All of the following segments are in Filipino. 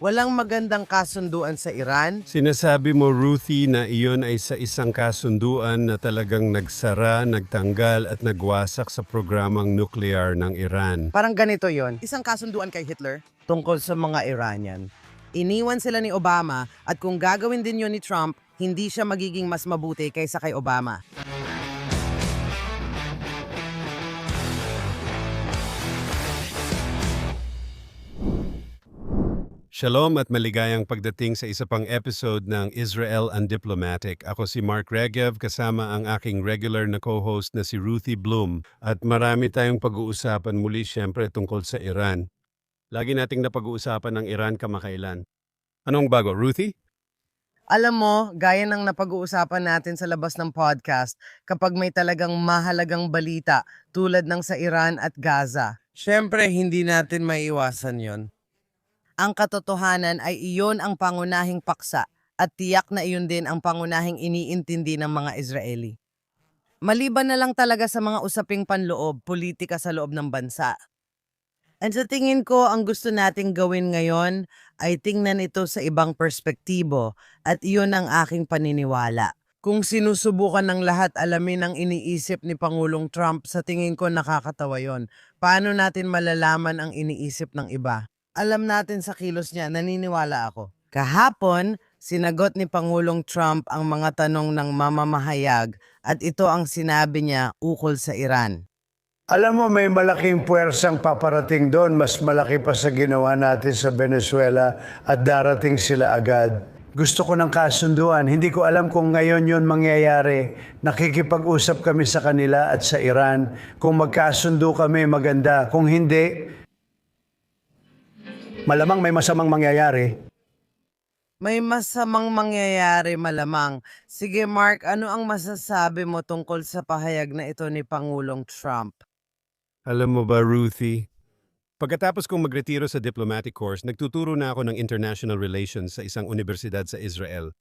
Walang magandang kasunduan sa Iran? Sinasabi mo, Ruthie, na iyon ay sa isang kasunduan na talagang nagsara, nagtanggal at nagwasak sa programang nuklear ng Iran. Parang ganito yon. Isang kasunduan kay Hitler tungkol sa mga Iranian. Iniwan sila ni Obama at kung gagawin din yon ni Trump, hindi siya magiging mas mabuti kaysa kay Obama. Shalom at maligayang pagdating sa isa pang episode ng Israel Undiplomatic. Ako si Mark Regev kasama ang aking regular na co-host na si Ruthie Bloom. At marami tayong pag-uusapan muli siyempre tungkol sa Iran. Lagi nating napag-uusapan ng Iran kamakailan. Anong bago, Ruthie? Alam mo, gaya ng napag-uusapan natin sa labas ng podcast, kapag may talagang mahalagang balita tulad ng sa Iran at Gaza, syempre hindi natin maiiwasan yon. Ang katotohanan ay iyon ang pangunahing paksa at tiyak na iyon din ang pangunahing iniintindi ng mga Israeli. Maliban na lang talaga sa mga usaping panloob, politika sa loob ng bansa. And sa tingin ko, ang gusto nating gawin ngayon ay tingnan ito sa ibang perspektibo at iyon ang aking paniniwala. Kung sinusubukan ng lahat alamin ang iniisip ni Pangulong Trump, sa tingin ko nakakatawa yon. Paano natin malalaman ang iniisip ng iba? Alam natin sa kilos niya, naniniwala ako. Kahapon, sinagot ni Pangulong Trump ang mga tanong ng mamamahayag at ito ang sinabi niya ukol sa Iran. Alam mo, may malaking puwersang paparating doon, mas malaki pa sa ginawa natin sa Venezuela at darating sila agad. Gusto ko ng kasunduan, hindi ko alam kung ngayon yon mangyayari. Nakikipag-usap kami sa kanila at sa Iran. Kung magkasundo kami, maganda. Kung hindi, malamang may masamang mangyayari. May masamang mangyayari malamang. Sige Mark, ano ang masasabi mo tungkol sa pahayag na ito ni Pangulong Trump? Alam mo ba, Ruthie? Pagkatapos kong magretiro sa diplomatic course, nagtuturo na ako ng international relations sa isang universidad sa Israel.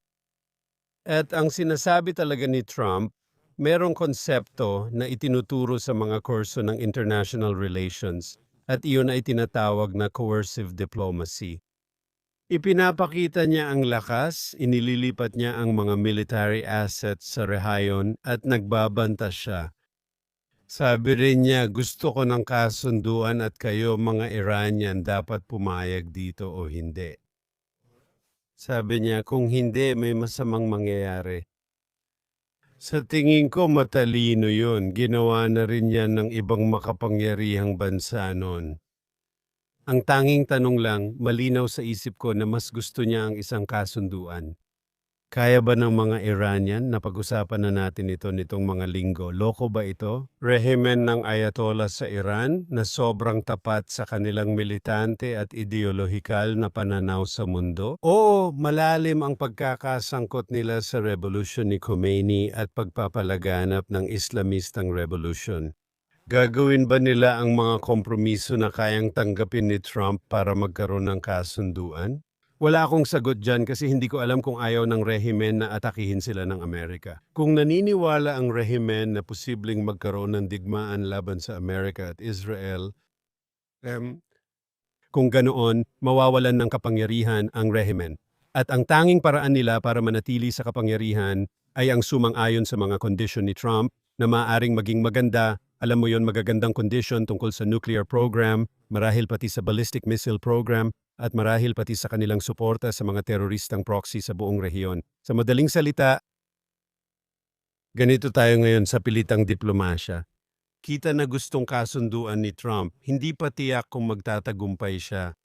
At ang sinasabi talaga ni Trump, merong konsepto na itinuturo sa mga kurso ng international relations at iyon ay tinatawag na coercive diplomacy. Ipinapakita niya ang lakas, inililipat niya ang mga military assets sa rehayon at nagbabanta siya. Sabi rin niya, gusto ko ng kasunduan at kayo mga Iranian dapat pumayag dito o hindi. Sabi niya, kung hindi, may masamang mangyayari. Sa tingin ko, matalino yun. Ginawa na rin yan ng ibang makapangyarihang bansa noon. Ang tanging tanong lang, malinaw sa isip ko na mas gusto niya ang isang kasunduan. Kaya ba ng mga Iranian na pag-usapan na natin ito nitong mga linggo? Loko ba ito? Rehimen ng Ayatollah sa Iran na sobrang tapat sa kanilang militante at ideolohikal na pananaw sa mundo? Oo, malalim ang pagkakasangkot nila sa revolusyon ni Khomeini at pagpapalaganap ng Islamistang revolusyon. Gagawin ba nila ang mga kompromiso na kayang tanggapin ni Trump para magkaroon ng kasunduan? Wala akong sagot dyan kasi hindi ko alam kung ayaw ng rehimen na atakihin sila ng Amerika. Kung naniniwala ang rehimen na posibleng magkaroon ng digmaan laban sa Amerika at Israel, kung ganoon, mawawalan ng kapangyarihan ang rehimen. At ang tanging paraan nila para manatili sa kapangyarihan ay ang sumang-ayon sa mga kondisyon ni Trump na maaaring maging maganda, alam mo yon, magagandang kondisyon tungkol sa nuclear program, marahil pati sa ballistic missile program, at marahil pati sa kanilang suporta sa mga teroristang proxy sa buong rehiyon. Sa madaling salita, ganito tayo ngayon sa pilitang diplomasya. Kita na gustong kasunduan ni Trump, hindi pa tiyak kung magtatagumpay siya.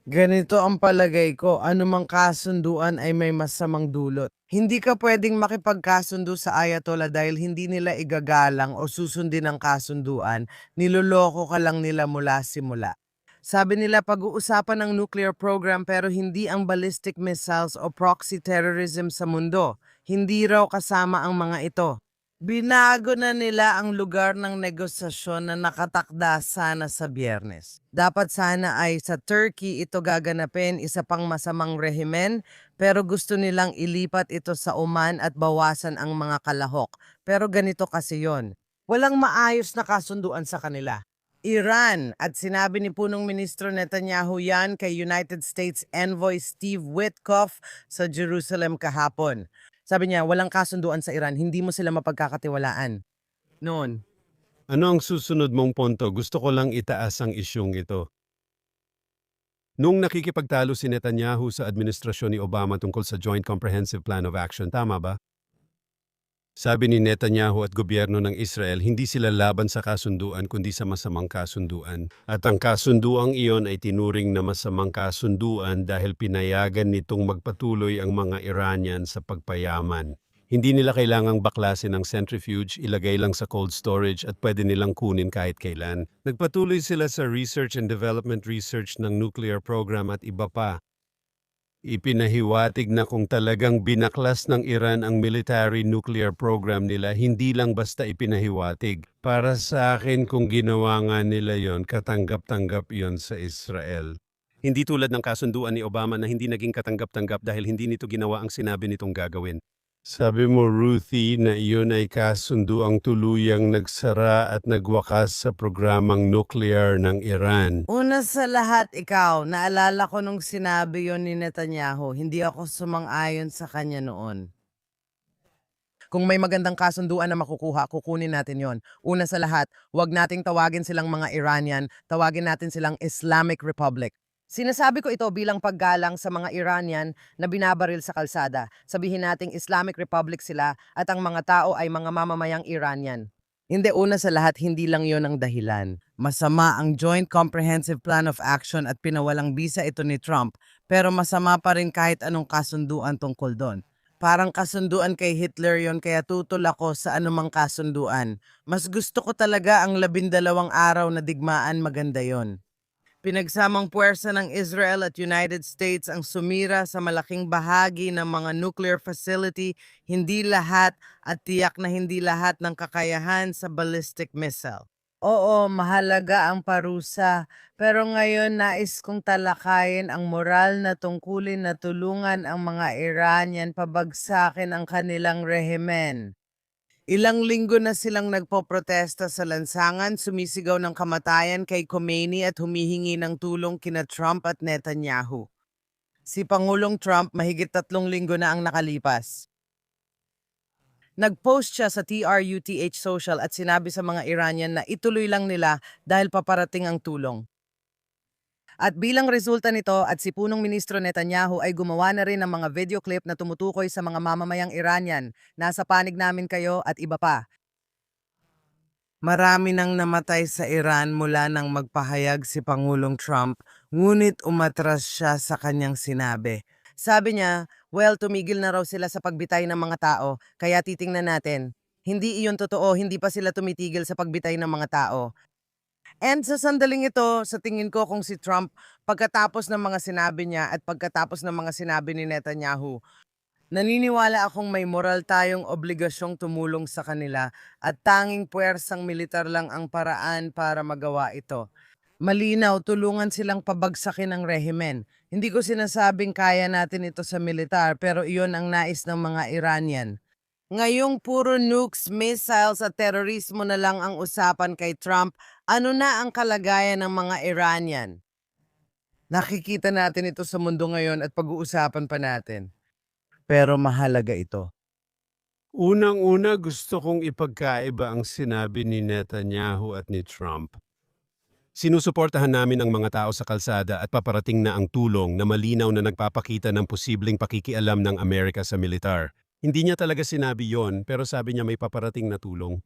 Ganito ang palagay ko, anumang kasunduan ay may masamang dulot. Hindi ka pwedeng makipagkasundo sa Ayatollah dahil hindi nila igagalang o susundin ang kasunduan, niloloko ka lang nila mula simula. Sabi nila pag-uusapan ng nuclear program pero hindi ang ballistic missiles o proxy terrorism sa mundo. Hindi raw kasama ang mga ito. Binago na nila ang lugar ng negosasyon na nakatakda sana sa Biyernes. Dapat sana ay sa Turkey ito gaganapin, isa pang masamang rehimen, pero gusto nilang ilipat ito sa Oman at bawasan ang mga kalahok. Pero ganito kasi yon. Walang maayos na kasunduan sa kanila. Iran at sinabi ni punong ministro Netanyahu yan kay United States Envoy Steve Witkoff sa Jerusalem kahapon. Sabi niya, walang kasunduan sa Iran, hindi mo sila mapagkakatiwalaan. Noon. Ano ang susunod mong punto? Gusto ko lang itaas ang isyung ito. Nung nakikipagtalo si Netanyahu sa administrasyon ni Obama tungkol sa Joint Comprehensive Plan of Action, tama ba? Sabi ni Netanyahu at gobyerno ng Israel, hindi sila laban sa kasunduan kundi sa masamang kasunduan. At ang kasunduang iyon ay tinuring na masamang kasunduan dahil pinayagan nitong magpatuloy ang mga Iranian sa pagpayaman. Hindi nila kailangang baklasin ang centrifuge, ilagay lang sa cold storage at pwede nilang kunin kahit kailan. Nagpatuloy sila sa research and development research ng nuclear program at iba pa. Ipinahiwatig na kung talagang binaklas ng Iran ang military nuclear program nila, hindi lang basta ipinahiwatig. Para sa akin, kung ginawa nga nila yon, katanggap-tanggap yon sa Israel. Hindi tulad ng kasunduan ni Obama na hindi naging katanggap-tanggap dahil hindi nito ginawa ang sinabi nitong gagawin. Sabi mo, Ruthie, na iyon ay kasunduang tuluyang nagsara at nagwakas sa programang nuclear ng Iran. Una sa lahat, ikaw, naalala ko nung sinabi yon ni Netanyahu, hindi ako sumang-ayon sa kanya noon. Kung may magandang kasunduan na makukuha, kukunin natin yon. Una sa lahat, huwag nating tawagin silang mga Iranian, tawagin natin silang Islamic Republic. Sinasabi ko ito bilang paggalang sa mga Iranian na binabaril sa kalsada. Sabihin nating Islamic Republic sila at ang mga tao ay mga mamamayang Iranian. Hindi, una sa lahat, hindi lang yon ang dahilan. Masama ang Joint Comprehensive Plan of Action at pinawalang bisa ito ni Trump, pero masama pa rin kahit anong kasunduan tungkol doon. Parang kasunduan kay Hitler yon, kaya tutol ako sa anumang kasunduan. Mas gusto ko talaga ang 12 araw na digmaan, maganda yon. Pinagsamang puwersa ng Israel at United States ang sumira sa malaking bahagi ng mga nuclear facility, hindi lahat at tiyak na hindi lahat ng kakayahan sa ballistic missile. Oo, mahalaga ang parusa, pero ngayon nais kong talakayin ang moral na tungkulin na tulungan ang mga Iranian pabagsakin ang kanilang rehimen. Ilang linggo na silang nagpoprotesta sa lansangan, sumisigaw ng kamatayan kay Khomeini at humihingi ng tulong kina Trump at Netanyahu. Si Pangulong Trump mahigit 3 linggo na ang nakalipas. Nag-post siya sa TRUTH Social at sinabi sa mga Iranian na ituloy lang nila dahil paparating ang tulong. At bilang resulta nito at si punong ministro Netanyahu ay gumawa na rin ng mga video clip na tumutukoy sa mga mamamayang Iranian, nasa panig namin kayo at iba pa. Marami nang namatay sa Iran mula nang magpahayag si Pangulong Trump, ngunit umatras siya sa kanyang sinabi. Sabi niya, well, tumigil na raw sila sa pagbitay ng mga tao, kaya titingnan natin. Hindi iyon totoo, hindi pa sila tumitigil sa pagbitay ng mga tao. And sa sandaling ito, sa tingin ko kung si Trump, pagkatapos ng mga sinabi niya at pagkatapos ng mga sinabi ni Netanyahu, naniniwala akong may moral tayong obligasyong tumulong sa kanila at tanging puwersang militar lang ang paraan para magawa ito. Malinaw, tulungan silang pabagsakin ang rehimen. Hindi ko sinasabing kaya natin ito sa militar, pero iyon ang nais ng mga Iranian. Ngayong puro nukes, missiles at terorismo na lang ang usapan kay Trump, ano na ang kalagayan ng mga Iranian? Nakikita natin ito sa mundo ngayon at pag-uusapan pa natin. Pero mahalaga ito. Unang-una, gusto kong ipagkaiba ang sinabi ni Netanyahu at ni Trump. Sinusuportahan namin ang mga tao sa kalsada at paparating na ang tulong na malinaw na nagpapakita ng posibleng pakikialam ng Amerika sa militar. Hindi niya talaga sinabi yon, pero sabi niya may paparating na tulong.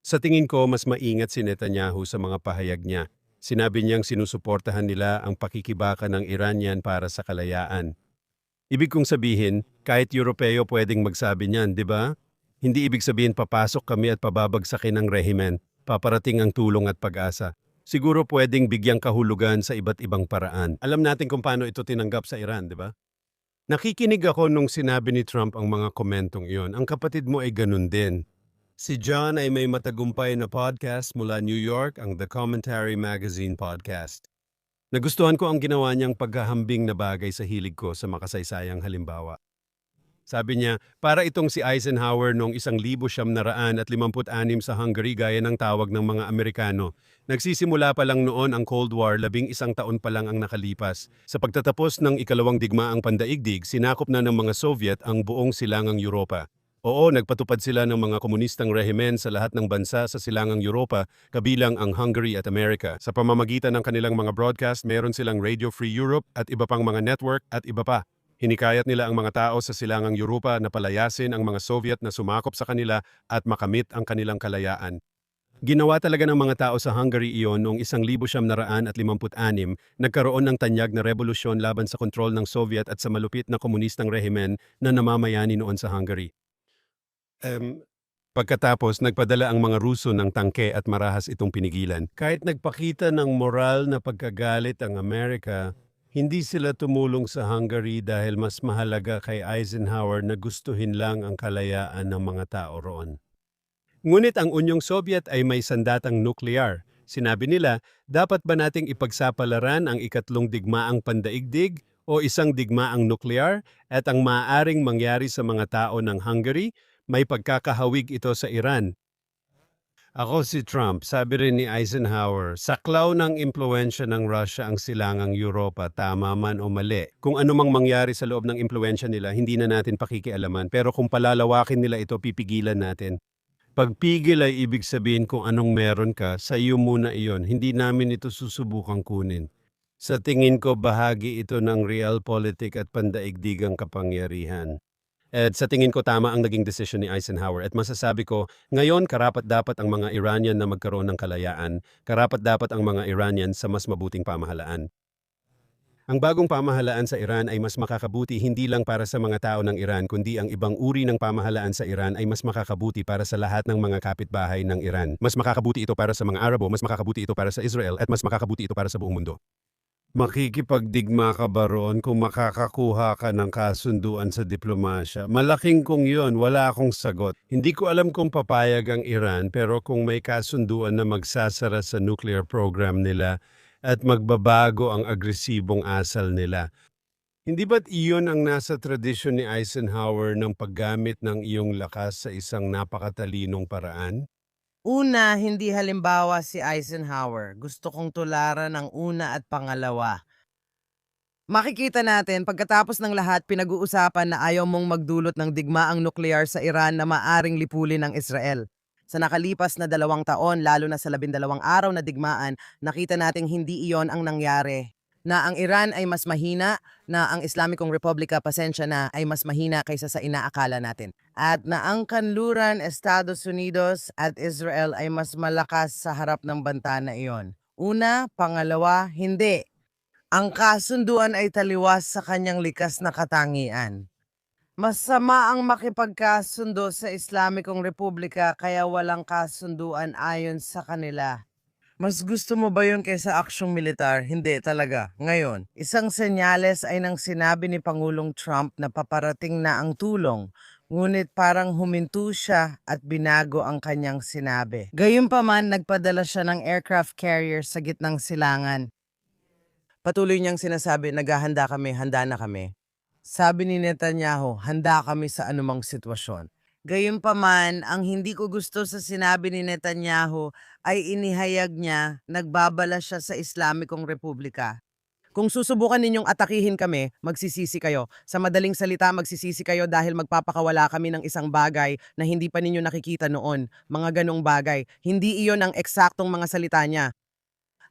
Sa tingin ko, mas maingat si Netanyahu sa mga pahayag niya. Sinabi niyang sinusuportahan nila ang pakikibaka ng Iranian para sa kalayaan. Ibig kong sabihin, kahit Europeo pwedeng magsabi niyan, di ba? Hindi ibig sabihin papasok kami at pababagsakin ang rehimen, paparating ang tulong at pag-asa. Siguro pwedeng bigyang kahulugan sa iba't ibang paraan. Alam natin kung paano ito tinanggap sa Iran, di ba? Nakikinig ako nung sinabi ni Trump ang mga komentong iyon. Ang kapatid mo ay ganun din. Si John ay may matagumpay na podcast mula New York, ang The Commentary Magazine Podcast. Nagustuhan ko ang ginawa niyang paghahambing na bagay sa hilig ko sa makasaysayang halimbawa. Sabi niya, para itong si Eisenhower noong 1956 sa Hungary gaya ng tawag ng mga Amerikano. Nagsisimula pa lang noon ang Cold War, 11 taon pa lang ang nakalipas. Sa pagtatapos ng ikalawang digmaang pandaigdig, sinakop na ng mga Soviet ang buong silangang Europa. Oo, nagpatupad sila ng mga komunistang rehimen sa lahat ng bansa sa silangang Europa, kabilang ang Hungary at Amerika. Sa pamamagitan ng kanilang mga broadcast, meron silang Radio Free Europe at iba pang mga network at iba pa. Hinikayat nila ang mga tao sa silangang Europa na palayasin ang mga Soviet na sumakop sa kanila at makamit ang kanilang kalayaan. Ginawa talaga ng mga tao sa Hungary iyon noong 1956, nagkaroon ng tanyag na revolusyon laban sa kontrol ng Soviet at sa malupit na komunistang rehimen na namamayani noon sa Hungary. Pagkatapos, nagpadala ang mga Ruso ng tangke at marahas itong pinigilan. Kahit nagpakita ng moral na pagkagalit ang Amerika, hindi sila tumulong sa Hungary dahil mas mahalaga kay Eisenhower na gustuhin lang ang kalayaan ng mga tao roon. Ngunit ang Unyong Soviet ay may sandatang nuklear. Sinabi nila, dapat ba nating ipagsapalaran ang ikatlong digmaang pandaigdig o isang digmaang nuklear at ang maaaring mangyari sa mga tao ng Hungary, may pagkakahawig ito sa Iran. Ako si Trump, sabi rin ni Eisenhower, saklaw ng impluensya ng Russia ang silangang Europa, tama man o mali. Kung anumang mangyari sa loob ng impluensya nila, hindi na natin pakikialaman. Pero kung palalawakin nila ito, pipigilan natin. Pagpigil ay ibig sabihin kung anong meron ka, sa iyo muna iyon. Hindi namin ito susubukang kunin. Sa tingin ko, bahagi ito ng realpolitik at pandaigdigang kapangyarihan. At sa tingin ko tama ang naging desisyon ni Eisenhower at masasabi ko, ngayon karapat-dapat ang mga Iranian na magkaroon ng kalayaan, karapat-dapat ang mga Iranian sa mas mabuting pamahalaan. Ang bagong pamahalaan sa Iran ay mas makakabuti hindi lang para sa mga tao ng Iran kundi ang ibang uri ng pamahalaan sa Iran ay mas makakabuti para sa lahat ng mga kapitbahay ng Iran. Mas makakabuti ito para sa mga Arabo, mas makakabuti ito para sa Israel at mas makakabuti ito para sa buong mundo. Makikipagdigma ka ba roon kung makakakuha ka ng kasunduan sa diplomasya? Malaking kung yon, wala akong sagot. Hindi ko alam kung papayag ang Iran pero kung may kasunduan na magsasara sa nuclear program nila at magbabago ang agresibong asal nila. Hindi ba't iyon ang nasa tradisyon ni Eisenhower ng paggamit ng iyong lakas sa isang napakatalinong paraan? Una, hindi halimbawa si Eisenhower. Gusto kong tularan ang una at pangalawa. Makikita natin, pagkatapos ng lahat, pinag-uusapan na ayaw mong magdulot ng digmaang nuklear sa Iran na maaring lipulin ng Israel. Sa nakalipas na 2 taon, lalo na sa 12 araw na digmaan, nakita nating hindi iyon ang nangyari. Na ang Iran ay mas mahina, na ang Islamikong Republika, pasensya na, ay mas mahina kaysa sa inaakala natin. At na ang kanluran, Estados Unidos at Israel ay mas malakas sa harap ng banta na iyon. Una, pangalawa, hindi. Ang kasunduan ay taliwas sa kanyang likas na katangian. Masama ang makipagkasundo sa Islamikong Republika kaya walang kasunduan ayon sa kanila. Mas gusto mo ba yun kaysa aksyong militar? Hindi talaga. Ngayon, isang senyales ay nang sinabi ni Pangulong Trump na paparating na ang tulong. Ngunit parang huminto siya at binago ang kanyang sinabi. Gayunpaman, nagpadala siya ng aircraft carrier sa gitnang silangan. Patuloy niyang sinasabi, naghahanda kami, handa na kami. Sabi ni Netanyahu, handa kami sa anumang sitwasyon. Gayunpaman, ang hindi ko gusto sa sinabi ni Netanyahu ay inihayag niya, nagbabala siya sa Islamikong Republika. Kung susubukan ninyong atakihin kami, magsisisi kayo. Sa madaling salita, magsisisi kayo dahil magpapakawala kami ng isang bagay na hindi pa ninyo nakikita noon. Mga ganong bagay. Hindi iyon ang eksaktong mga salita niya.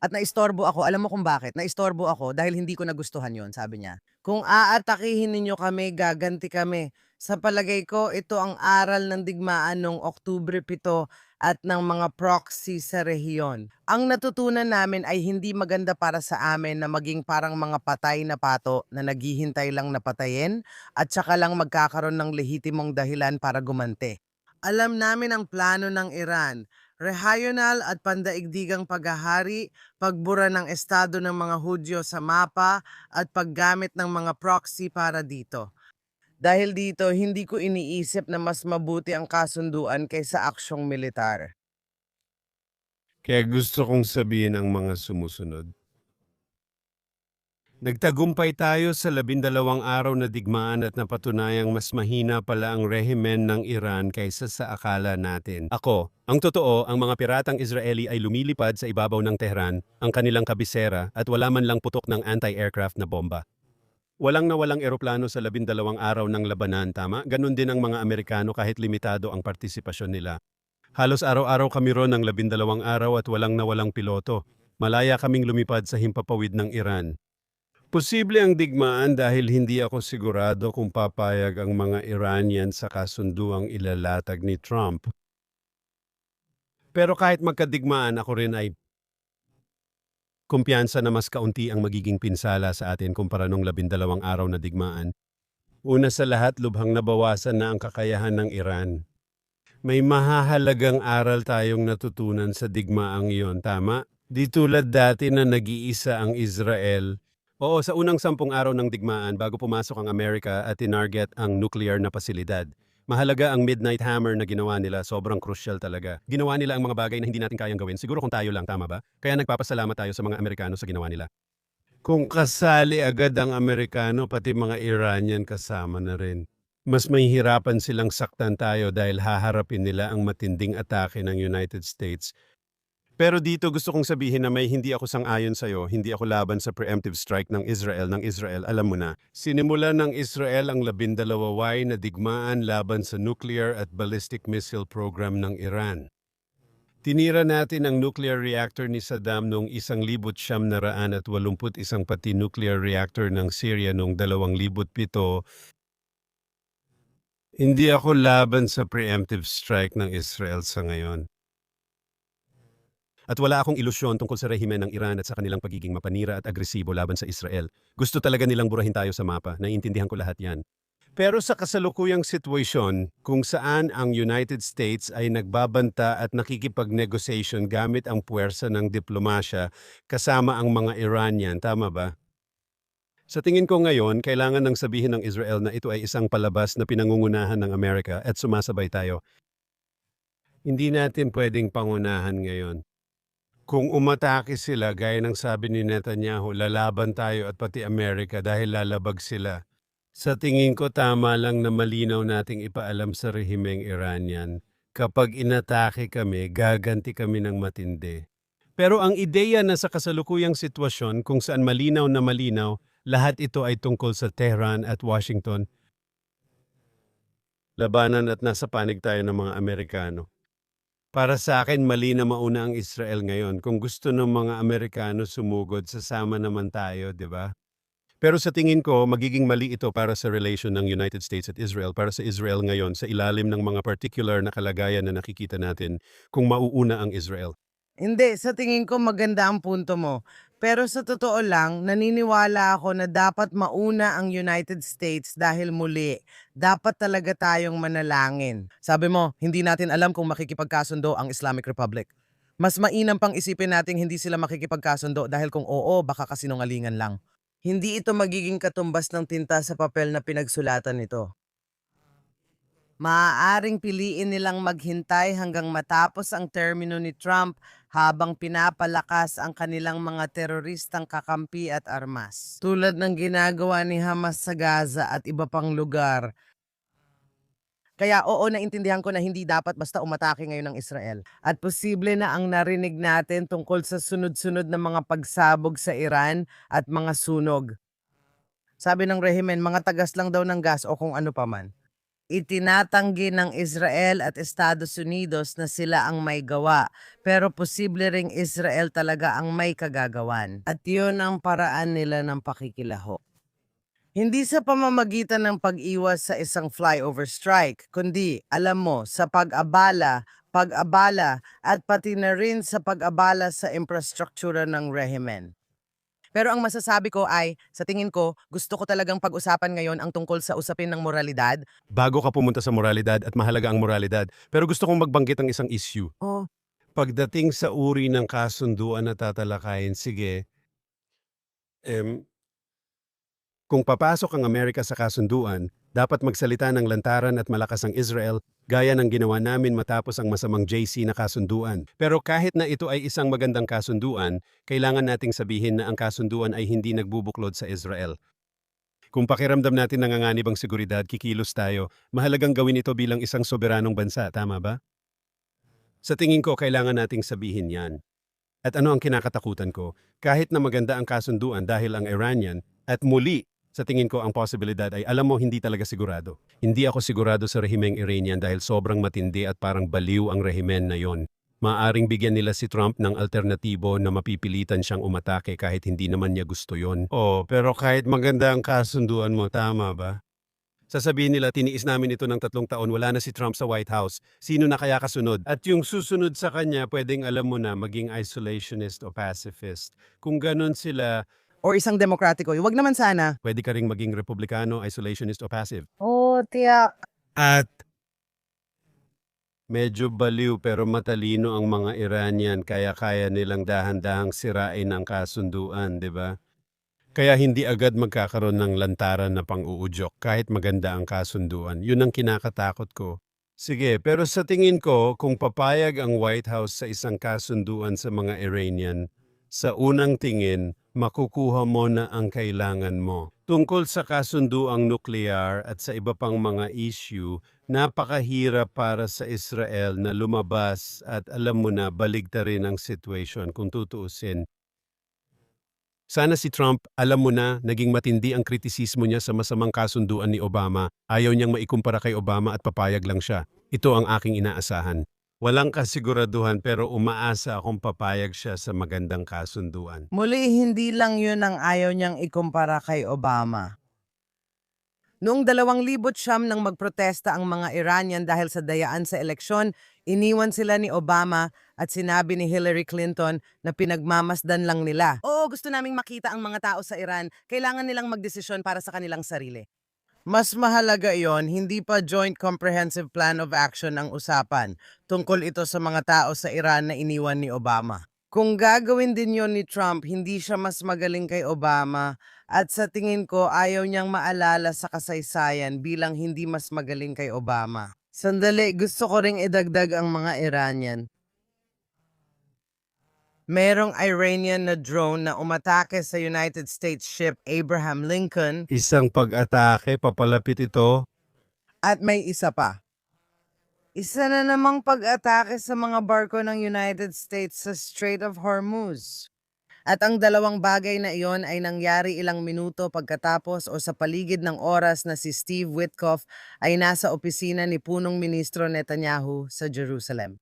At naistorbo ako, alam mo kung bakit? Naistorbo ako dahil hindi ko nagustuhan yon, sabi niya. Kung aatakihin ninyo kami, gaganti kami. Sa palagay ko, ito ang aral ng digmaan noong Oktubre 7 at ng mga proxy sa rehiyon. Ang natutunan namin ay hindi maganda para sa amin na maging parang mga patay na pato na naghihintay lang na patayin at saka lang magkakaroon ng lehitimong dahilan para gumanti. Alam namin ang plano ng Iran, regional at pandaigdigang paghahari, pagbura ng estado ng mga Hudyo sa mapa at paggamit ng mga proxy para dito. Dahil dito, hindi ko iniisip na mas mabuti ang kasunduan kaysa aksyong militar. Kaya gusto kong sabihin ang mga sumusunod. Nagtagumpay tayo sa 12 araw na digmaan at napatunayang mas mahina pala ang rehimen ng Iran kaysa sa akala natin. Ang totoo, ang mga piratang Israeli ay lumilipad sa ibabaw ng Tehran, ang kanilang kabisera, at wala man lang putok ng anti-aircraft na bomba. Walang nawalang eroplano sa 12 araw ng labanan, tama? Ganon din ang mga Amerikano kahit limitado ang partisipasyon nila. Halos araw-araw kami ron ng 12 araw at walang nawalang piloto. Malaya kaming lumipad sa himpapawid ng Iran. Posible ang digmaan dahil hindi ako sigurado kung papayag ang mga Iranian sa kasunduang ilalatag ni Trump. Pero kahit magkadigmaan, ako rin ay kumpiyansa na mas kaunti ang magiging pinsala sa atin kumpara nung 12 araw na digmaan. Una sa lahat, lubhang nabawasan na ang kakayahan ng Iran. May mahahalagang aral tayong natutunan sa digmaang iyon, tama? Di tulad dati na nag-iisa ang Israel. Oo, sa unang 10 araw ng digmaan bago pumasok ang Amerika at tinarget ang nuclear na pasilidad. Mahalaga ang Midnight Hammer na ginawa nila, sobrang crucial talaga. Ginawa nila ang mga bagay na hindi natin kayang gawin, siguro kung tayo lang, tama ba? Kaya nagpapasalamat tayo sa mga Amerikano sa ginawa nila. Kung kasali agad ang Amerikano, pati mga Iranian kasama na rin. Mas mahihirapan silang saktan tayo dahil haharapin nila ang matinding atake ng United States. Pero dito gusto kong sabihin na may hindi ako sang-ayon sa'yo, hindi ako laban sa preemptive strike ng Israel. Alam mo na, sinimulan ng Israel ang 12 na digmaan laban sa nuclear at ballistic missile program ng Iran. Tinira natin ang nuclear reactor ni Saddam noong 1981 pati nuclear reactor ng Syria noong 2007. Hindi ako laban sa preemptive strike ng Israel sa ngayon. At wala akong ilusyon tungkol sa rehimen ng Iran at sa kanilang pagiging mapanira at agresibo laban sa Israel. Gusto talaga nilang burahin tayo sa mapa, naiintindihan ko lahat yan. Pero sa kasalukuyang sitwasyon kung saan ang United States ay nagbabanta at nakikipag-negotiation gamit ang puwersa ng diplomasya kasama ang mga Iranian, tama ba? Sa tingin ko ngayon, kailangan nang sabihin ng Israel na ito ay isang palabas na pinangungunahan ng Amerika at sumasabay tayo. Hindi natin pwedeng pangunahan ngayon. Kung umatake sila, gaya ng sabi ni Netanyahu, lalaban tayo at pati Amerika dahil lalabag sila. Sa tingin ko tama lang na malinaw nating ipaalam sa rehimeng Iranian. Kapag inatake kami, gaganti kami ng matindi. Pero ang ideya na sa kasalukuyang sitwasyon kung saan malinaw na malinaw, lahat ito ay tungkol sa Tehran at Washington. Labanan at nasa panig tayo ng mga Amerikano. Para sa akin, mali na mauna ang Israel ngayon. Kung gusto ng mga Amerikano sumugod, sasama naman tayo, di ba? Pero sa tingin ko, magiging mali ito para sa relation ng United States at Israel. Para sa Israel ngayon, sa ilalim ng mga particular na kalagayan na nakikita natin, kung mauuna ang Israel. Hindi, sa tingin ko maganda ang punto mo. Pero sa totoo lang, naniniwala ako na dapat mauna ang United States dahil muli, dapat talaga tayong manalangin. Sabi mo, hindi natin alam kung makikipagkasundo ang Islamic Republic. Mas mainam pang isipin nating hindi sila makikipagkasundo dahil kung oo, baka kasinungalingan lang. Hindi ito magiging katumbas ng tinta sa papel na pinagsulatan nito. Maaaring piliin nilang maghintay hanggang matapos ang termino ni Trump habang pinapalakas ang kanilang mga teroristang kakampi at armas. Tulad ng ginagawa ni Hamas sa Gaza at iba pang lugar. Kaya oo, naintindihan ko na hindi dapat basta umatake ngayon ng Israel. At posible na ang narinig natin tungkol sa sunod-sunod na mga pagsabog sa Iran at mga sunog. Sabi ng rehimen, mga tagas lang daw ng gas o kung ano pa man. Itinatanggi ng Israel at Estados Unidos na sila ang may gawa, pero posible ring Israel talaga ang may kagagawan. At yun ang paraan nila ng pakikilaho. Hindi sa pamamagitan ng pag-iwas sa isang flyover strike, kundi, alam mo, sa pag-abala at pati na rin sa pag-abala sa infrastruktura ng rehimen. Pero ang masasabi ko ay, sa tingin ko, gusto ko talagang pag-usapan ngayon ang tungkol sa usapin ng moralidad. Bago ka pumunta sa moralidad at mahalaga ang moralidad, pero gusto kong magbanggit ng isang issue. Oh, Pagdating sa uri ng kasunduan na tatalakayin, sige, kung papasok ang Amerika sa kasunduan, Dapat magsalita ng lantaran at malakas ang Israel, gaya ng ginawa namin matapos ang masamang JC na kasunduan. Pero kahit na ito ay isang magandang kasunduan, kailangan nating sabihin na ang kasunduan ay hindi nagbubuklod sa Israel. Kung pakiramdam natin nanganganib ang seguridad, kikilos tayo. Mahalagang gawin ito bilang isang soberanong bansa, tama ba? Sa tingin ko, kailangan nating sabihin yan. At ano ang kinakatakutan ko? Kahit na maganda ang kasunduan dahil ang Iranian, at muli, sa tingin ko ang posibilidad ay alam mo hindi talaga sigurado. Hindi ako sigurado sa rehimeng Iranian dahil sobrang matindi at parang baliw ang rehimen na yon. Maaring bigyan nila si Trump ng alternatibo na mapipilitan siyang umatake kahit hindi naman niya gusto yon. Oh, pero kahit maganda ang kasunduan mo, tama ba? Sasabihin nila, tiniis namin ito ng 3 taon, wala na si Trump sa White House. Sino na kaya kasunod? At yung susunod sa kanya, pwedeng alam mo na maging isolationist o pacifist. Kung ganun sila, Or isang demokratiko. Huwag naman sana. pwede ka ring maging republikano, isolationist o passive. Oh, tiyak. At medyo baliw pero matalino ang mga Iranian kaya kaya nilang dahan-dahang sirain ang kasunduan, di ba? Kaya hindi agad magkakaroon ng lantaran na pang-uudyok kahit maganda ang kasunduan. Yun ang kinakatakot ko. Sige, pero sa tingin ko, kung papayag ang White House sa isang kasunduan sa mga Iranian, sa unang tingin, makukuha mo na ang kailangan mo. Tungkol sa kasunduang nuklear at sa iba pang mga issue, napakahirap para sa Israel na lumabas at alam mo na baligtarin ang situation kung tutuusin. Sana si Trump, alam mo na, naging matindi ang kritisismo niya sa masamang kasunduan ni Obama. Ayaw niyang maikumpara kay Obama at papayag lang siya. Ito ang aking inaasahan. Walang kasiguraduhan pero umaasa akong papayag siya sa magandang kasunduan. Muli, hindi lang yun ang ayaw niyang ikumpara kay Obama. Noong 2009 nang magprotesta ang mga Iranian dahil sa dayaan sa eleksyon, iniwan sila ni Obama at sinabi ni Hillary Clinton na pinagmamasdan lang nila. Oo, gusto naming makita ang mga tao sa Iran. Kailangan nilang magdesisyon para sa kanilang sarili. Mas mahalaga yon, hindi pa Joint Comprehensive Plan of Action ang usapan. Tungkol ito sa mga tao sa Iran na iniwan ni Obama. Kung gagawin din yon ni Trump, hindi siya mas magaling kay Obama. At sa tingin ko, ayaw niyang maalala sa kasaysayan bilang hindi mas magaling kay Obama. Sandali, gusto ko ring idagdag ang mga Iranian. Merong Iranian na drone na umatake sa United States ship Abraham Lincoln Isang pag-atake, papalapit ito. at may isa pa. Isa na namang pag-atake sa mga barko ng United States sa Strait of Hormuz. At ang dalawang bagay na iyon ay nangyari ilang minuto pagkatapos o sa paligid ng oras na si Steve Witkoff ay nasa opisina ni Punong Ministro Netanyahu sa Jerusalem.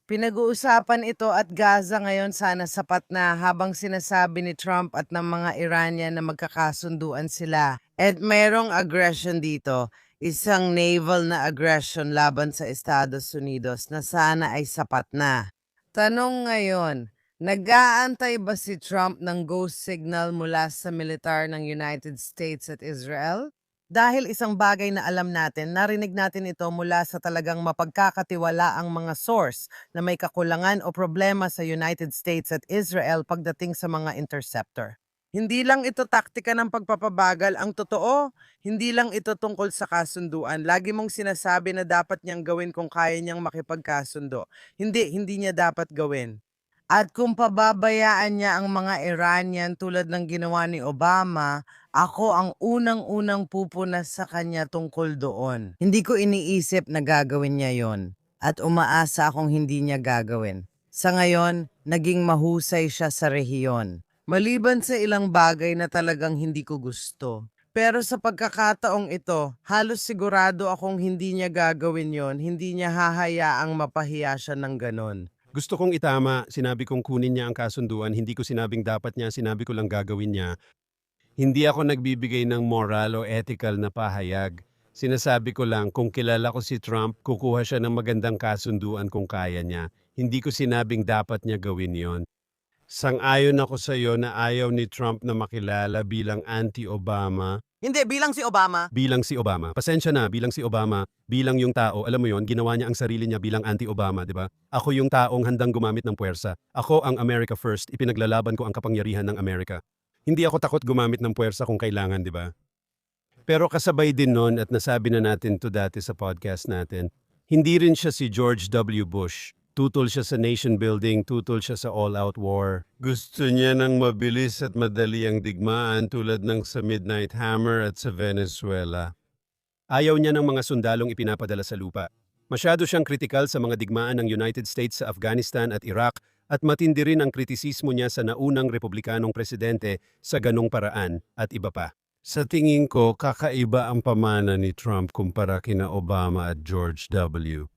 Pinag-uusapan ito at Gaza ngayon sana sapat na habang sinasabi ni Trump at ng mga Iranian na magkakasunduan sila. At mayroong aggression dito, isang naval na aggression laban sa Estados Unidos na sana ay sapat na. Tanong ngayon, nag-aantay ba si Trump ng go signal mula sa militar ng United States at Israel? Dahil isang bagay na alam natin, narinig natin ito mula sa talagang mapagkakatiwalaang mga source na may kakulangan o problema sa United States at Israel pagdating sa mga interceptor. Hindi lang ito taktika ng pagpapabagal ang totoo, hindi lang ito tungkol sa kasunduan. Lagi mong sinasabi na dapat niyang gawin kung kaya niyang makipagkasundo. Hindi niya dapat gawin. At kung pababayaan niya ang mga Iranian tulad ng ginawa ni Obama, ako ang unang-unang pupunas sa kanya tungkol doon. Hindi ko iniisip na gagawin niya yon at umaasa akong hindi niya gagawin. Sa ngayon, naging mahusay siya sa rehiyon. Maliban sa ilang bagay na talagang hindi ko gusto. Pero sa pagkakataong ito, halos sigurado akong hindi niya gagawin yon, hindi niya hahayaang mapahiya siya ng ganon. Gusto kong itama, sinabi kong kunin niya ang kasunduan, hindi ko sinabing dapat niya, sinabi ko lang gagawin niya. Hindi ako nagbibigay ng moral o ethical na pahayag. Sinasabi ko lang, kung kilala ko si Trump, kukuha siya ng magandang kasunduan kung kaya niya. Hindi ko sinabing dapat niya gawin yon. Sang-ayon ako sa iyo na ayaw ni Trump na makilala bilang anti-Obama. Hindi, bilang si Obama. Bilang si Obama. Pasensya na, bilang si Obama, bilang yung tao, alam mo yon, ginawa niya ang sarili niya bilang anti-Obama, di ba? Ako yung taong handang gumamit ng puwersa. Ako ang America First, ipinaglalaban ko ang kapangyarihan ng Amerika. Hindi ako takot gumamit ng puwersa kung kailangan, di ba? Pero kasabay din nun at nasabi na natin to dati sa podcast natin, hindi rin siya si George W. Bush. Tutol siya sa nation building, tutol siya sa all-out war. Gusto niya ng mabilis at madali ang digmaan tulad ng sa Midnight Hammer at sa Venezuela. Ayaw niya ng mga sundalong ipinapadala sa lupa. Masyado siyang kritikal sa mga digmaan ng United States sa Afghanistan at Iraq at matindi rin ang kritisismo niya sa naunang republikanong presidente sa ganong paraan at iba pa. Sa tingin ko, kakaiba ang pamana ni Trump kumpara kina Obama at George W.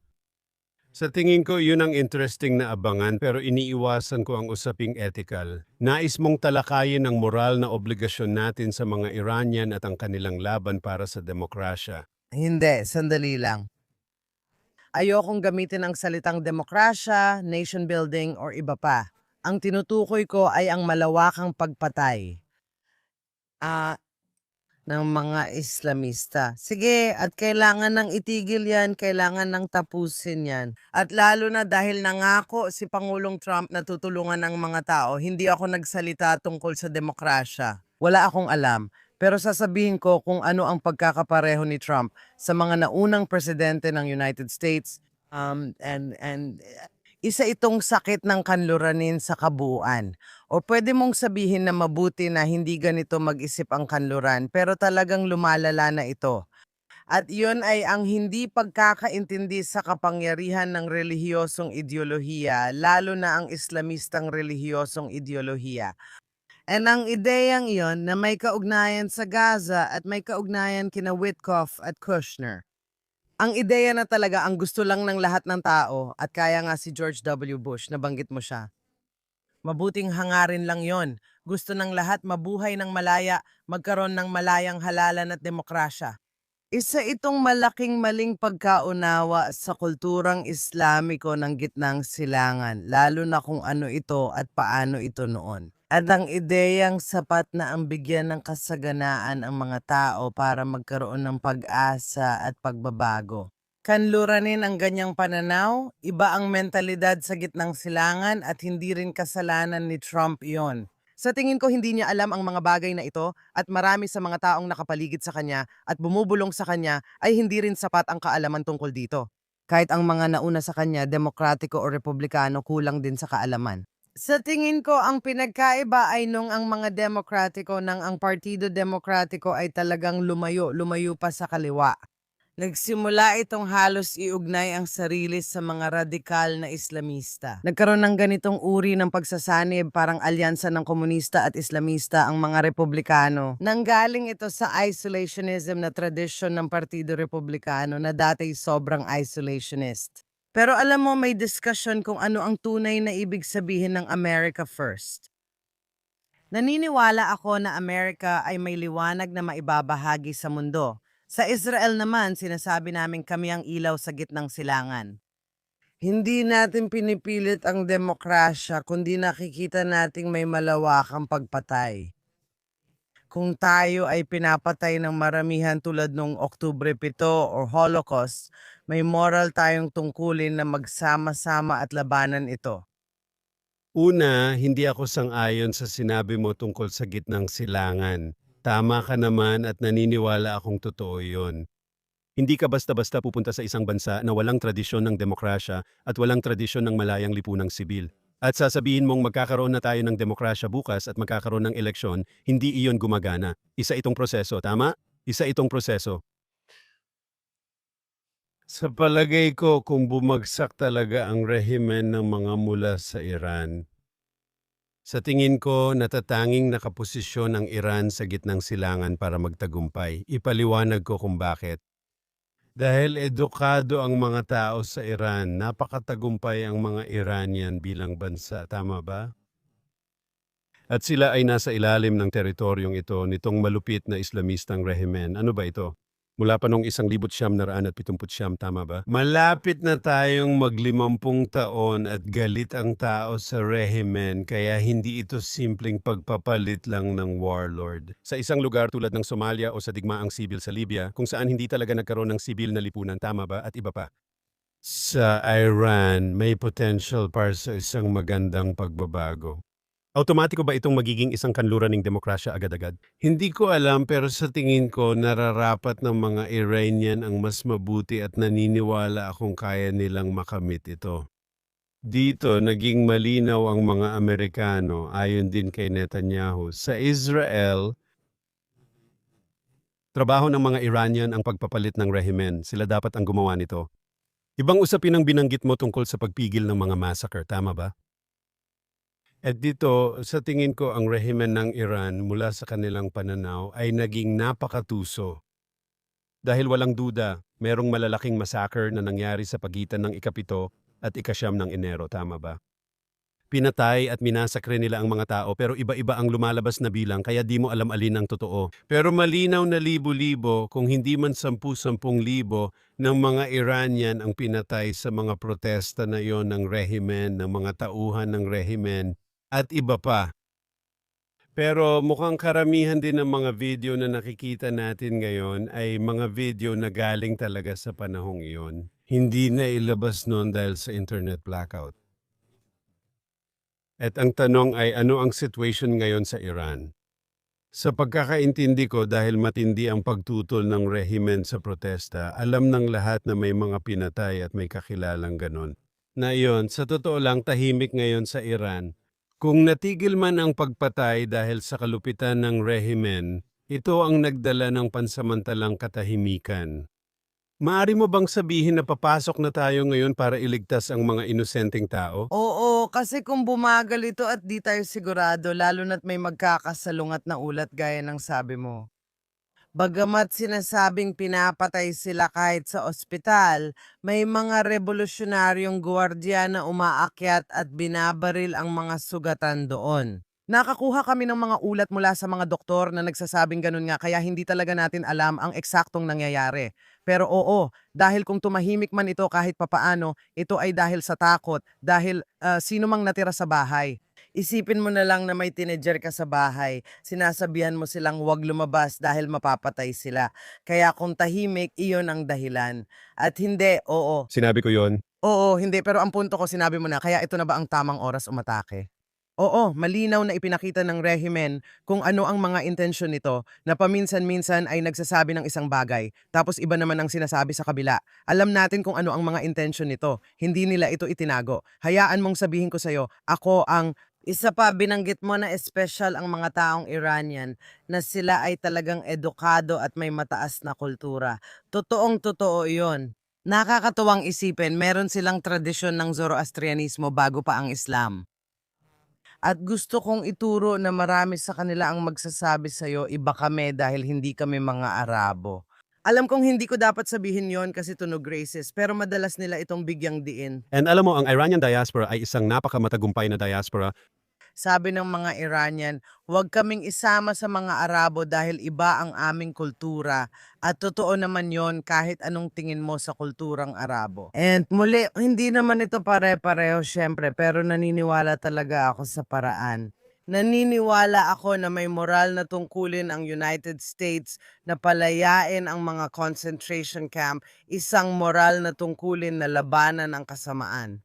Sa tingin ko, yun ang interesting na abangan pero iniiwasan ko ang usaping ethical. Nais mong talakayin ang moral na obligasyon natin sa mga Iranian at ang kanilang laban para sa demokrasya. Hindi, sandali lang. Ayokong gamitin ang salitang demokrasya, nation building, or iba pa. Ang tinutukoy ko ay ang malawakang pagpatay ng mga Islamista. Sige, at kailangan nang itigil yan, kailangan nang tapusin yan. At lalo na dahil nangako si Pangulong Trump na tutulungan ang mga tao, hindi ako nagsalita tungkol sa demokrasya. Wala akong alam. Pero sasabihin ko kung ano ang pagkakapareho ni Trump sa mga naunang presidente ng United States and isa itong sakit ng kanluranin sa kabuuan. O pwede mong sabihin na mabuti na hindi ganito mag-isip ang kanluran pero talagang lumalala na ito. At iyon ay ang hindi pagkakaintindi sa kapangyarihan ng relihiyosong ideolohiya, lalo na ang Islamistang relihiyosong ideolohiya. And ang ideyang iyon na may kaugnayan sa Gaza at may kaugnayan kina Witkoff at Kushner. Ang ideya na talaga ang gusto lang ng lahat ng tao at kaya nga si George W. Bush, nabanggit mo siya. Mabuting hangarin lang yon. Gusto ng lahat mabuhay ng malaya, magkaroon ng malayang halalan at demokrasya. Isa itong malaking maling pagkaunawa sa kulturang Islamiko ng gitnang silangan, lalo na kung ano ito at paano ito noon. At ang ideyang sapat na ang bigyan ng kasaganaan ang mga tao para magkaroon ng pag-asa at pagbabago. Kanluranin ang ganyang pananaw, iba ang mentalidad sa gitnang silangan at hindi rin kasalanan ni Trump iyon. Sa tingin ko hindi niya alam ang mga bagay na ito at marami sa mga taong nakapaligid sa kanya at bumubulong sa kanya ay hindi rin sapat ang kaalaman tungkol dito. Kahit ang mga nauna sa kanya, demokratiko o republikano, kulang din sa kaalaman. Sa tingin ko, ang pinagkaiba ay nung ang mga demokratiko nang ang Partido Demokratiko ay talagang lumayo pa sa kaliwa. Nagsimula itong halos iugnay ang sarili sa mga radikal na Islamista. Nagkaroon ng ganitong uri ng pagsasanib, parang alyansa ng komunista at Islamista ang mga Republikano. Nanggaling ito sa isolationism na tradisyon ng Partido Republikano na dati sobrang isolationist. Pero alam mo, may discussion kung ano ang tunay na ibig sabihin ng America First. Naniniwala ako na Amerika ay may liwanag na maibabahagi sa mundo. Sa Israel naman, sinasabi namin kami ang ilaw sa gitnang silangan. Hindi natin pinipilit ang demokrasya, kundi nakikita nating may malawakang pagpatay. Kung tayo ay pinapatay ng maramihan tulad nung Oktubre 7 o Holocaust, may moral tayong tungkulin na magsama-sama at labanan ito. Una, hindi ako sang-ayon sa sinabi mo tungkol sa gitnang silangan. Tama ka naman at naniniwala akong totoo yun. Hindi ka basta-basta pupunta sa isang bansa na walang tradisyon ng demokrasya at walang tradisyon ng malayang lipunang sibil. At sasabihin mong magkakaroon na tayo ng demokrasya bukas at magkakaroon ng eleksyon, hindi iyon gumagana. Isa itong proseso, tama? Isa itong proseso. Sa palagay ko, kung bumagsak talaga ang rehimen ng mga mula sa Iran, sa tingin ko, natatanging nakaposisyon ang Iran sa gitnang silangan para magtagumpay. Ipaliwanag ko kung bakit. Dahil edukado ang mga tao sa Iran, napakatagumpay ang mga Iranian bilang bansa. Tama ba? At sila ay nasa ilalim ng teritoryong ito nitong malupit na Islamistang rehimen. Ano ba ito? Mula pa noong 1979, tama ba? Malapit na tayong mag-50 taon at galit ang tao sa rehimen kaya hindi ito simpleng pagpapalit lang ng warlord. Sa isang lugar tulad ng Somalia o sa digmaang sibil sa Libya, kung saan hindi talaga nagkaroon ng sibil na lipunan, tama ba? At iba pa. Sa Iran, may potential para sa isang magandang pagbabago. Automatiko ba itong magiging isang kanluran ng demokrasya agad-agad? Hindi ko alam pero sa tingin ko nararapat ng mga Iranian ang mas mabuti at naniniwala akong kaya nilang makamit ito. Dito, naging malinaw ang mga Amerikano ayon din kay Netanyahu. Sa Israel, trabaho ng mga Iranian ang pagpapalit ng rehimen. Sila dapat ang gumawa nito. Ibang usapin ang binanggit mo tungkol sa pagpigil ng mga massacre, tama ba? At dito, sa tingin ko ang rehimen ng Iran mula sa kanilang pananaw ay naging napakatuso. Dahil walang duda, merong malalaking massacre na nangyari sa pagitan ng ikapito at ikasyam ng Enero, tama ba? Pinatay at minasakre nila ang mga tao pero iba-iba ang lumalabas na bilang kaya di mo alam alin ang totoo. Pero malinaw na libo-libo kung hindi man 10,000 ng mga Iranian ang pinatay sa mga protesta na iyon ng rehimen, ng mga tauhan ng rehimen at iba pa. Pero mukhang karamihan din ng mga video na nakikita natin ngayon ay mga video na galing talaga sa panahong iyon. Hindi na ilabas noon dahil sa internet blackout. At ang tanong ay ano ang situation ngayon sa Iran? Sa pagkakaintindi ko dahil matindi ang pagtutol ng rehimen sa protesta, alam ng lahat na may mga pinatay at may kakilalang ganon. Na iyon, sa totoo lang tahimik ngayon sa Iran. Kung natigil man ang pagpatay dahil sa kalupitan ng rehimen, ito ang nagdala ng pansamantalang katahimikan. Maaari mo bang sabihin na papasok na tayo ngayon para iligtas ang mga inosenteng tao? Oo, kasi kung bumagal ito at di tayo sigurado, lalo na't may magkakasalungat na ulat gaya ng sabi mo. Bagamat sinasabing pinapatay sila kahit sa ospital, may mga revolusyonaryong gwardiya na umaakyat at binabaril ang mga sugatan doon. Nakakuha kami ng mga ulat mula sa mga doktor na nagsasabing ganun nga kaya hindi talaga natin alam ang eksaktong nangyayari. Pero oo, dahil kung tumahimik man ito kahit papaano, ito ay dahil sa takot, dahil sino mang natira sa bahay. Isipin mo na lang na may teenager ka sa bahay, sinasabihan mo silang huwag lumabas dahil mapapatay sila. Kaya kung tahimik, iyon ang dahilan. At hindi, oo. Sinabi ko yon. Oo, hindi. Pero ang punto ko, sinabi mo na, kaya ito na ba ang tamang oras umatake? Oo, malinaw na ipinakita ng rehimen kung ano ang mga intensyon nito na paminsan-minsan ay nagsasabi ng isang bagay, tapos iba naman ang sinasabi sa kabila. Alam natin kung ano ang mga intensyon nito. Hindi nila ito itinago. Hayaan mong sabihin ko sa'yo, ako ang isa pa, binanggit mo na espesyal ang mga taong Iranian na sila ay talagang edukado at may mataas na kultura. Totoong totoo yon. Nakakatuwang isipin, meron silang tradisyon ng Zoroastrianismo bago pa ang Islam. At gusto kong ituro na marami sa kanila ang magsasabi sa'yo, iba kami dahil hindi kami mga Arabo. Alam kong hindi ko dapat sabihin yon kasi tunog racist, pero madalas nila itong bigyang diin. And alam mo, ang Iranian diaspora ay isang napakamatagumpay na diaspora. Sabi ng mga Iranian, huwag kaming isama sa mga Arabo dahil iba ang aming kultura. At totoo naman yon kahit anong tingin mo sa kulturang Arabo. And muli, hindi naman ito pare-pareho syempre, pero naniniwala talaga ako sa paraan. Naniniwala ako na may moral na tungkulin ang United States na palayain ang mga concentration camp, isang moral na tungkulin na labanan ang kasamaan.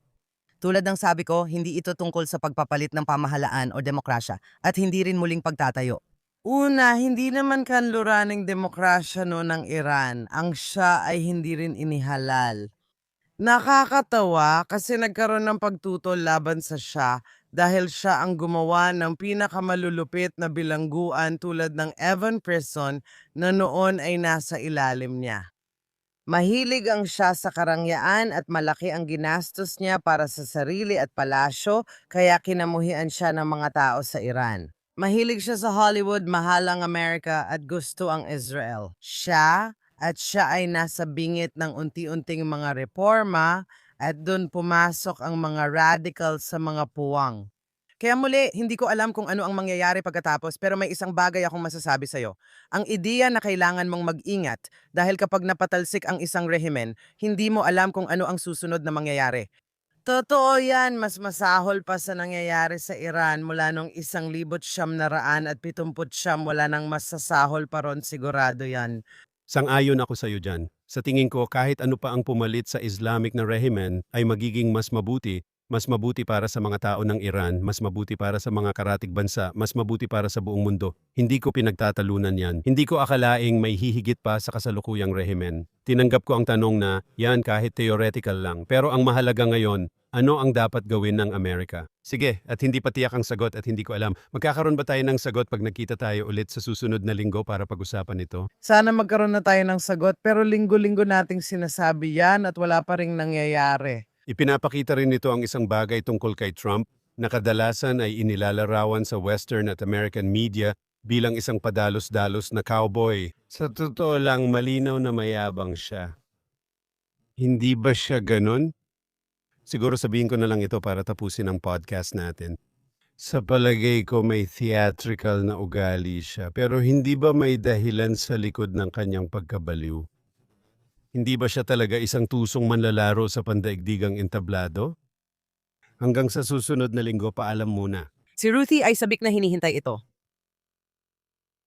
Tulad ng sabi ko, hindi ito tungkol sa pagpapalit ng pamahalaan o demokrasya at hindi rin muling pagtatayo. Una, hindi naman kanluraning demokrasya no ng Iran. Ang Shah ay hindi rin inihalal. Nakakatawa kasi nagkaroon ng pagtutol laban sa Shah dahil siya ang gumawa ng pinakamalulupit na bilangguan tulad ng Evin Prison na noon ay nasa ilalim niya. Mahilig ang siya sa karangyaan at malaki ang ginastos niya para sa sarili at palasyo kaya kinamuhian siya ng mga tao sa Iran. Mahilig siya sa Hollywood, mahal ang Amerika at gusto ang Israel. Siya ay nasa bingit ng unti-unting mga reforma at doon pumasok ang mga radical sa mga puwang. Kaya muli, hindi ko alam kung ano ang mangyayari pagkatapos pero may isang bagay akong masasabi sa'yo. Ang ideya na kailangan mong mag-ingat dahil kapag napatalsik ang isang rehimen, hindi mo alam kung ano ang susunod na mangyayari. Totoo yan, mas masahol pa sa nangyayari sa Iran mula nung 1979 wala nang masasahol pa ron sigurado yan. Sang-ayon ako sa iyo dyan. Sa tingin ko, kahit ano pa ang pumalit sa Islamic na rehimen ay magiging mas mabuti Mas mabuti para sa mga tao ng Iran, mas mabuti para sa mga karatig bansa, mas mabuti para sa buong mundo. Hindi ko pinagtatalunan yan. Hindi ko akalaing may hihigit pa sa kasalukuyang rehimen. Tinanggap ko ang tanong na, yan kahit theoretical lang. Pero ang mahalaga ngayon, ano ang dapat gawin ng Amerika? Sige, at hindi pa tiyak ang sagot at hindi ko alam. Magkakaroon ba tayo ng sagot pag nagkita tayo ulit sa susunod na linggo para pag-usapan ito? Sana magkaroon na tayo ng sagot pero linggo-linggo nating sinasabi yan at wala pa ring nangyayari. Ipinapakita rin nito ang isang bagay tungkol kay Trump na kadalasan ay inilalarawan sa Western at American media bilang isang padalos-dalos na cowboy. Sa totoo lang, malinaw na mayabang siya. Hindi ba siya ganun? Siguro sabihin ko na lang ito para tapusin ang podcast natin. Sa palagay ko may theatrical na ugali siya, pero hindi ba may dahilan sa likod ng kanyang pagkabaliw? Hindi ba siya talaga isang tusong manlalaro sa pandaigdigang entablado? Hanggang sa susunod na linggo, paalam muna. Si Ruthie ay sabik na hinihintay ito.